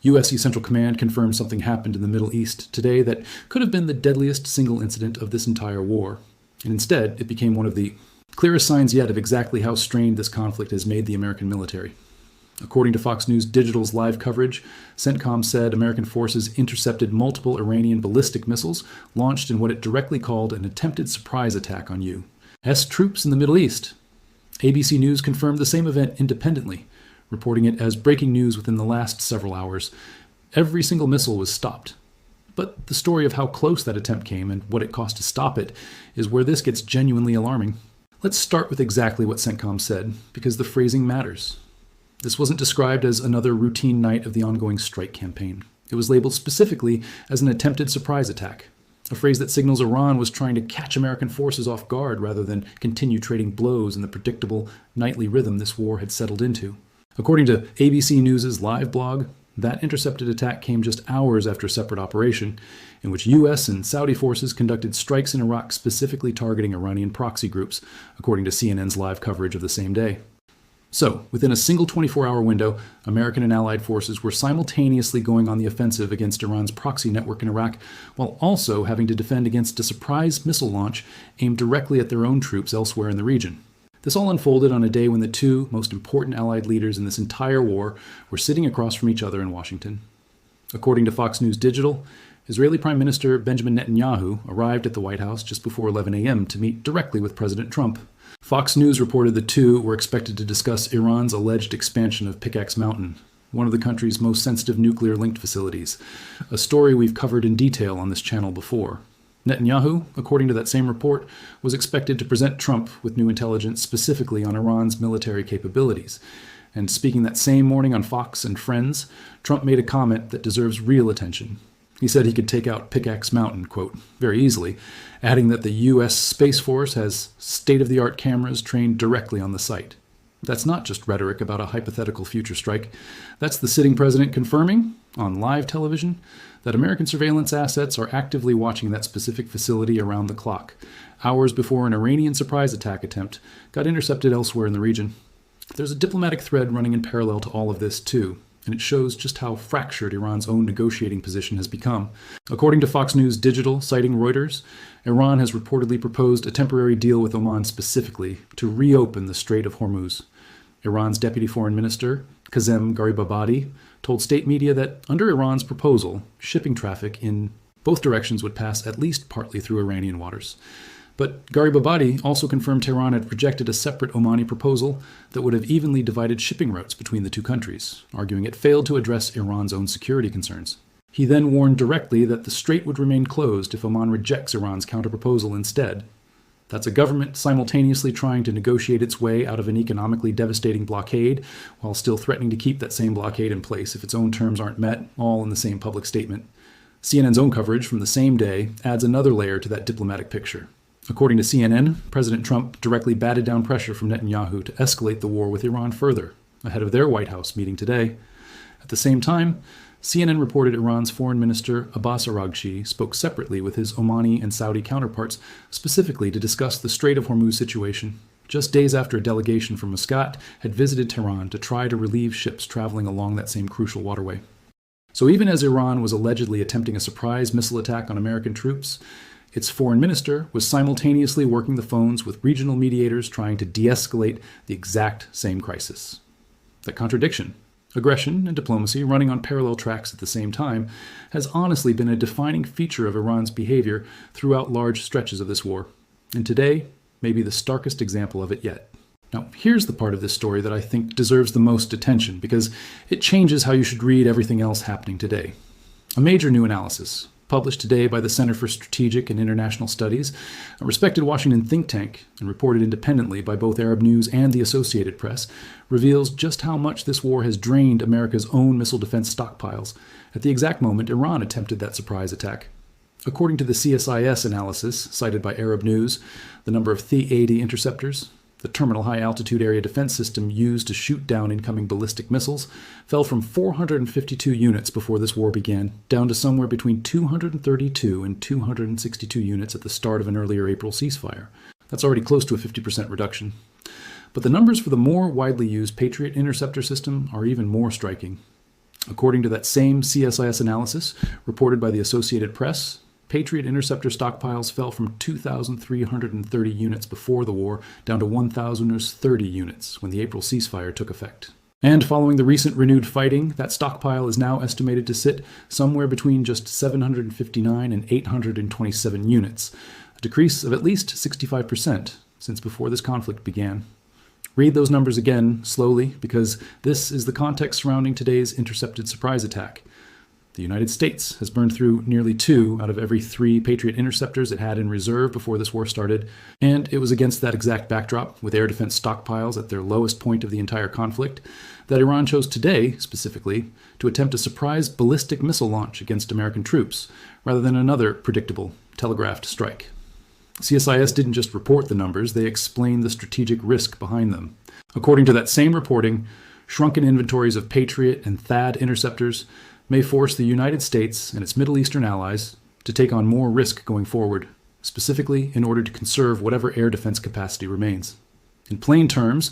U.S. Central Command confirmed something happened in the Middle East today that could have been the deadliest single incident of this entire war. And instead, it became one of the clearest signs yet of exactly how strained this conflict has made the American military. According to Fox News Digital's live coverage, CENTCOM said American forces intercepted multiple Iranian ballistic missiles launched in what it directly called an attempted surprise attack on U.S. troops in the Middle East. ABC News confirmed the same event independently, reporting it as breaking news within the last several hours. Every single missile was stopped. But the story of how close that attempt came and what it cost to stop it is where this gets genuinely alarming. Let's start with exactly what CENTCOM said, because the phrasing matters. This wasn't described as another routine night of the ongoing strike campaign. It was labeled specifically as an attempted surprise attack, a phrase that signals Iran was trying to catch American forces off guard rather than continue trading blows in the predictable nightly rhythm this war had settled into. According to ABC News' live blog, that intercepted attack came just hours after a separate operation in which U.S. and Saudi forces conducted strikes in Iraq specifically targeting Iranian proxy groups, according to CNN's live coverage of the same day. So, within a single 24-hour window, American and Allied forces were simultaneously going on the offensive against Iran's proxy network in Iraq, while also having to defend against a surprise missile launch aimed directly at their own troops elsewhere in the region. This all unfolded on a day when the two most important Allied leaders in this entire war were sitting across from each other in Washington. According to Fox News Digital, Israeli Prime Minister Benjamin Netanyahu arrived at the White House just before 11 a.m. to meet directly with President Trump. Fox News reported the two were expected to discuss Iran's alleged expansion of Pickaxe Mountain, one of the country's most sensitive nuclear-linked facilities, a story we've covered in detail on this channel before. Netanyahu, according to that same report, was expected to present Trump with new intelligence specifically on Iran's military capabilities. And speaking that same morning on Fox and Friends, Trump made a comment that deserves real attention. He said he could take out Pickaxe Mountain, quote, very easily, adding that the U.S. Space Force has state-of-the-art cameras trained directly on the site. That's not just rhetoric about a hypothetical future strike. That's the sitting president confirming, on live television, that American surveillance assets are actively watching that specific facility around the clock, hours before an Iranian surprise attack attempt got intercepted elsewhere in the region. There's a diplomatic thread running in parallel to all of this, too, and it shows just how fractured Iran's own negotiating position has become. According to Fox News Digital, citing Reuters, Iran has reportedly proposed a temporary deal with Oman specifically to reopen the Strait of Hormuz. Iran's Deputy Foreign Minister, Kazem Garibabadi, told state media that under Iran's proposal, shipping traffic in both directions would pass at least partly through Iranian waters. But Garibabadi also confirmed Tehran had rejected a separate Omani proposal that would have evenly divided shipping routes between the two countries, arguing it failed to address Iran's own security concerns. He then warned directly that the strait would remain closed if Oman rejects Iran's counterproposal instead. That's a government simultaneously trying to negotiate its way out of an economically devastating blockade, while still threatening to keep that same blockade in place if its own terms aren't met, all in the same public statement. CNN's own coverage from the same day adds another layer to that diplomatic picture. According to CNN, President Trump directly batted down pressure from Netanyahu to escalate the war with Iran further, ahead of their White House meeting today. At the same time, CNN reported Iran's Foreign Minister Abbas Araghchi spoke separately with his Omani and Saudi counterparts, specifically to discuss the Strait of Hormuz situation, just days after a delegation from Muscat had visited Tehran to try to relieve ships traveling along that same crucial waterway. So even as Iran was allegedly attempting a surprise missile attack on American troops, its foreign minister was simultaneously working the phones with regional mediators trying to de-escalate the exact same crisis. That contradiction, aggression and diplomacy running on parallel tracks at the same time, has honestly been a defining feature of Iran's behavior throughout large stretches of this war. And today may be the starkest example of it yet. Now, here's the part of this story that I think deserves the most attention, because it changes how you should read everything else happening today. A major new analysis, published today by the Center for Strategic and International Studies, a respected Washington think tank, and reported independently by both Arab News and the Associated Press, reveals just how much this war has drained America's own missile defense stockpiles at the exact moment Iran attempted that surprise attack. According to the CSIS analysis cited by Arab News, the number of THAAD interceptors, the terminal high-altitude area defense system used to shoot down incoming ballistic missiles, fell from 452 units before this war began, down to somewhere between 232 and 262 units at the start of an earlier April ceasefire. That's already close to a 50% reduction. But the numbers for the more widely used Patriot interceptor system are even more striking. According to that same CSIS analysis reported by the Associated Press, Patriot interceptor stockpiles fell from 2,330 units before the war down to 1,030 units when the April ceasefire took effect. And following the recent renewed fighting, that stockpile is now estimated to sit somewhere between just 759 and 827 units, a decrease of at least 65% since before this conflict began. Read those numbers again, slowly, because this is the context surrounding today's intercepted surprise attack. The United States has burned through nearly 2 out of every 3 Patriot interceptors it had in reserve before this war started, and it was against that exact backdrop, with air defense stockpiles at their lowest point of the entire conflict, that Iran chose today, specifically, to attempt a surprise ballistic missile launch against American troops, rather than another predictable, telegraphed strike. CSIS didn't just report the numbers, they explained the strategic risk behind them. According to that same reporting, shrunken inventories of Patriot and THAAD interceptors may force the United States and its Middle Eastern allies to take on more risk going forward, specifically in order to conserve whatever air defense capacity remains. In plain terms,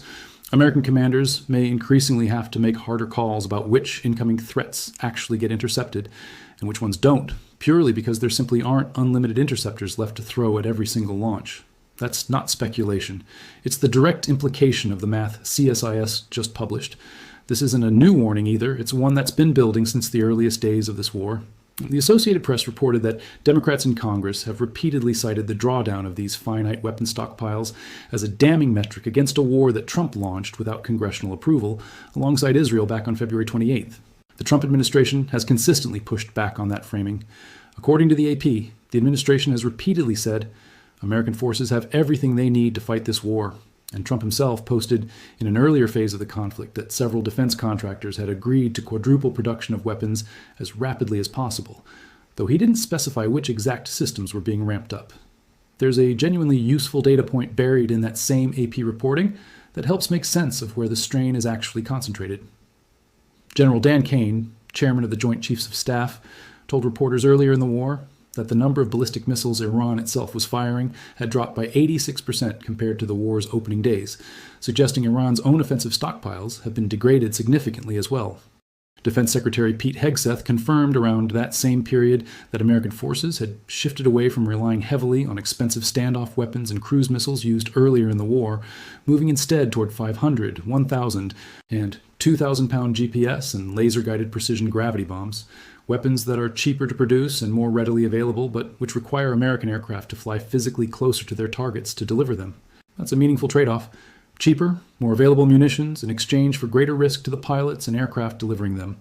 American commanders may increasingly have to make harder calls about which incoming threats actually get intercepted and which ones don't, purely because there simply aren't unlimited interceptors left to throw at every single launch. That's not speculation. It's the direct implication of the math CSIS just published. This isn't a new warning either. It's one that's been building since the earliest days of this war. The Associated Press reported that Democrats in Congress have repeatedly cited the drawdown of these finite weapon stockpiles as a damning metric against a war that Trump launched without congressional approval alongside Israel back on February 28th. The Trump administration has consistently pushed back on that framing. According to the AP, the administration has repeatedly said American forces have everything they need to fight this war. And Trump himself posted in an earlier phase of the conflict that several defense contractors had agreed to quadruple production of weapons as rapidly as possible, though he didn't specify which exact systems were being ramped up. There's a genuinely useful data point buried in that same AP reporting that helps make sense of where the strain is actually concentrated. General Dan Kane, chairman of the Joint Chiefs of Staff, told reporters earlier in the war that the number of ballistic missiles Iran itself was firing had dropped by 86% compared to the war's opening days, suggesting Iran's own offensive stockpiles have been degraded significantly as well. Defense Secretary Pete Hegseth confirmed around that same period that American forces had shifted away from relying heavily on expensive standoff weapons and cruise missiles used earlier in the war, moving instead toward 500, 1,000, and 2,000-pound GPS and laser-guided precision gravity bombs, weapons that are cheaper to produce and more readily available, but which require American aircraft to fly physically closer to their targets to deliver them. That's a meaningful trade-off. Cheaper, more available munitions in exchange for greater risk to the pilots and aircraft delivering them.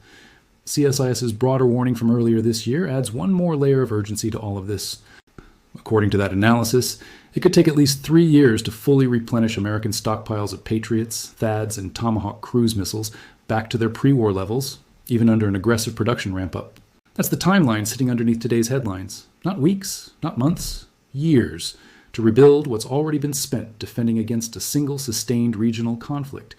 CSIS's broader warning from earlier this year adds one more layer of urgency to all of this. According to that analysis, it could take at least 3 years to fully replenish American stockpiles of Patriots, THAADs, and Tomahawk cruise missiles back to their pre-war levels, even under an aggressive production ramp-up. That's the timeline sitting underneath today's headlines. Not weeks, not months, years, to rebuild what's already been spent defending against a single sustained regional conflict.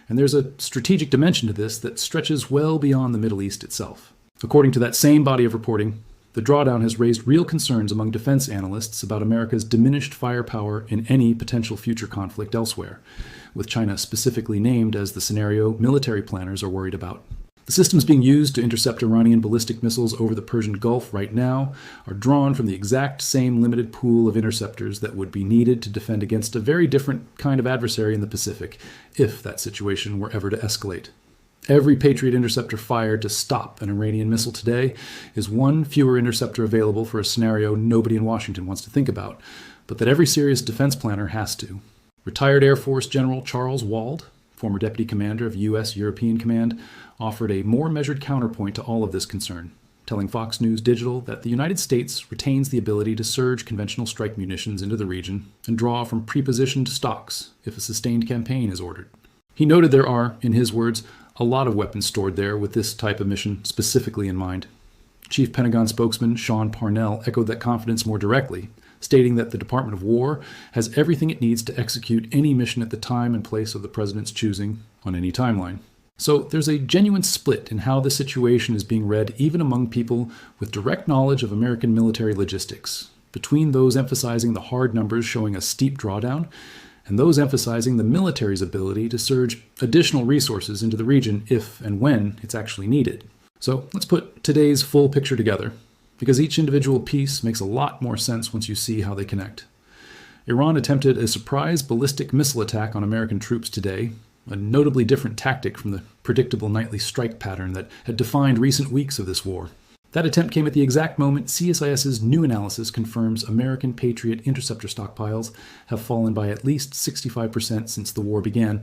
And there's a strategic dimension to this that stretches well beyond the Middle East itself. According to that same body of reporting, the drawdown has raised real concerns among defense analysts about America's diminished firepower in any potential future conflict elsewhere, with China specifically named as the scenario military planners are worried about. The systems being used to intercept Iranian ballistic missiles over the Persian Gulf right now are drawn from the exact same limited pool of interceptors that would be needed to defend against a very different kind of adversary in the Pacific, if that situation were ever to escalate. Every Patriot interceptor fired to stop an Iranian missile today is one fewer interceptor available for a scenario nobody in Washington wants to think about, but that every serious defense planner has to. Retired Air Force General Charles Wald, former deputy commander of U.S. European Command, offered a more measured counterpoint to all of this concern, telling Fox News Digital that the United States retains the ability to surge conventional strike munitions into the region and draw from pre-positioned stocks if a sustained campaign is ordered. He noted there are, in his words, a lot of weapons stored there with this type of mission specifically in mind. Chief Pentagon spokesman Sean Parnell echoed that confidence more directly, stating that the Department of War has everything it needs to execute any mission at the time and place of the president's choosing on any timeline. So there's a genuine split in how the situation is being read even among people with direct knowledge of American military logistics, between those emphasizing the hard numbers showing a steep drawdown and those emphasizing the military's ability to surge additional resources into the region if and when it's actually needed. So let's put today's full picture together, because each individual piece makes a lot more sense once you see how they connect. Iran attempted a surprise ballistic missile attack on American troops today, a notably different tactic from the predictable nightly strike pattern that had defined recent weeks of this war. That attempt came at the exact moment CSIS's new analysis confirms American Patriot interceptor stockpiles have fallen by at least 65% since the war began,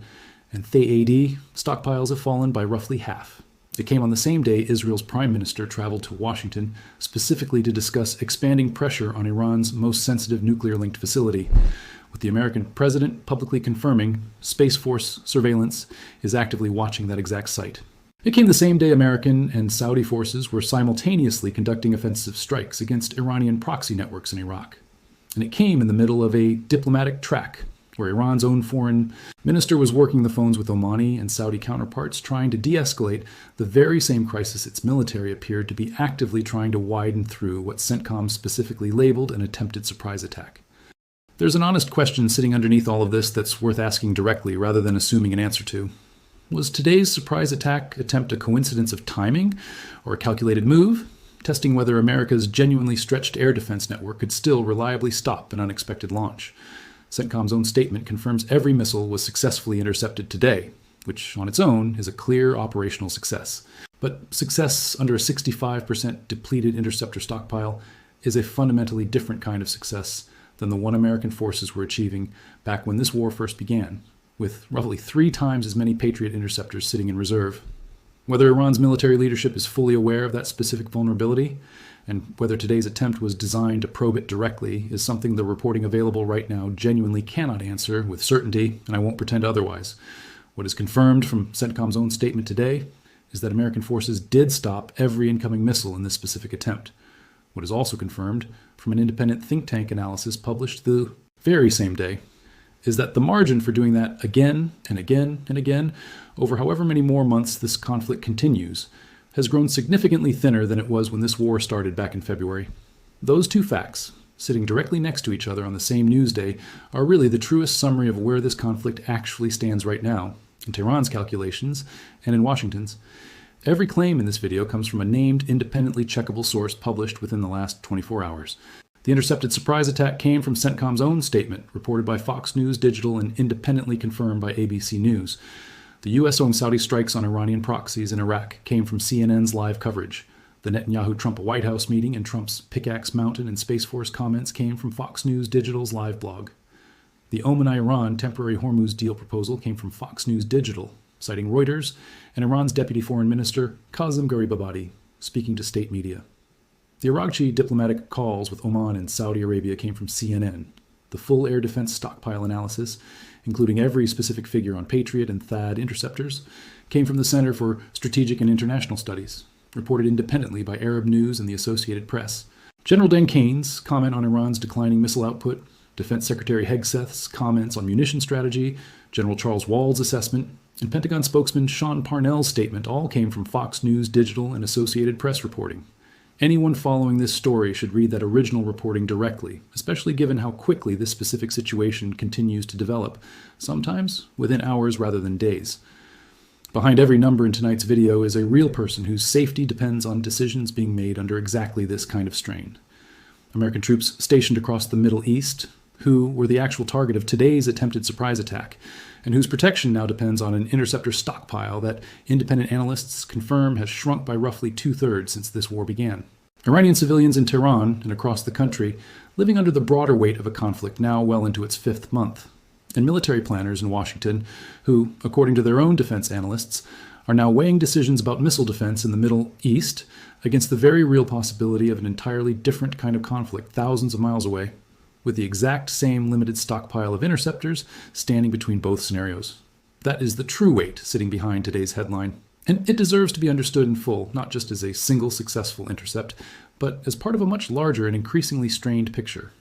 and THAAD stockpiles have fallen by roughly half. It came on the same day Israel's prime minister traveled to Washington specifically to discuss expanding pressure on Iran's most sensitive nuclear-linked facility, with the American president publicly confirming Space Force surveillance is actively watching that exact site. It came the same day American and Saudi forces were simultaneously conducting offensive strikes against Iranian proxy networks in Iraq. And it came in the middle of a diplomatic track, where Iran's own foreign minister was working the phones with Omani and Saudi counterparts trying to de-escalate the very same crisis its military appeared to be actively trying to widen through what CENTCOM specifically labeled an attempted surprise attack. There's an honest question sitting underneath all of this that's worth asking directly rather than assuming an answer to. Was today's surprise attack attempt a coincidence of timing or a calculated move, testing whether America's genuinely stretched air defense network could still reliably stop an unexpected launch? CENTCOM's own statement confirms every missile was successfully intercepted today, which on its own is a clear operational success. But success under a 65% depleted interceptor stockpile is a fundamentally different kind of success than the one American forces were achieving back when this war first began, with roughly 3 times as many Patriot interceptors sitting in reserve. Whether Iran's military leadership is fully aware of that specific vulnerability, and whether today's attempt was designed to probe it directly, is something the reporting available right now genuinely cannot answer with certainty, and I won't pretend otherwise. What is confirmed from CENTCOM's own statement today is that American forces did stop every incoming missile in this specific attempt. What is also confirmed from an independent think tank analysis published the very same day is that the margin for doing that again and again and again over however many more months this conflict continues has grown significantly thinner than it was when this war started back in February. Those two facts, sitting directly next to each other on the same news day, are really the truest summary of where this conflict actually stands right now, in Tehran's calculations and in Washington's. Every claim in this video comes from a named, independently checkable source published within the last 24 hours. The intercepted surprise attack came from CENTCOM's own statement, reported by Fox News Digital and independently confirmed by ABC News. The U.S.-owned Saudi strikes on Iranian proxies in Iraq came from CNN's live coverage. The Netanyahu-Trump White House meeting and Trump's Pickaxe Mountain and Space Force comments came from Fox News Digital's live blog. The Oman-Iran temporary Hormuz deal proposal came from Fox News Digital, citing Reuters and Iran's Deputy Foreign Minister Kazem Garibabadi, speaking to state media. The Aragchi diplomatic calls with Oman and Saudi Arabia came from CNN. The full air defense stockpile analysis, including every specific figure on Patriot and THAAD interceptors, came from the Center for Strategic and International Studies, reported independently by Arab News and the Associated Press. General Dan Kane's comment on Iran's declining missile output, Defense Secretary Hegseth's comments on munition strategy, General Charles Wald's assessment, and Pentagon spokesman Sean Parnell's statement all came from Fox News Digital and Associated Press reporting. Anyone following this story should read that original reporting directly, especially given how quickly this specific situation continues to develop, sometimes within hours rather than days. Behind every number in tonight's video is a real person whose safety depends on decisions being made under exactly this kind of strain. American troops stationed across the Middle East, who were the actual target of today's attempted surprise attack, and whose protection now depends on an interceptor stockpile that independent analysts confirm has shrunk by roughly 2/3 since this war began. Iranian civilians in Tehran and across the country living under the broader weight of a conflict now well into its 5th month, and military planners in Washington who, according to their own defense analysts, are now weighing decisions about missile defense in the Middle East against the very real possibility of an entirely different kind of conflict thousands of miles away, with the exact same limited stockpile of interceptors standing between both scenarios. That is the true weight sitting behind today's headline, and it deserves to be understood in full, not just as a single successful intercept, but as part of a much larger and increasingly strained picture.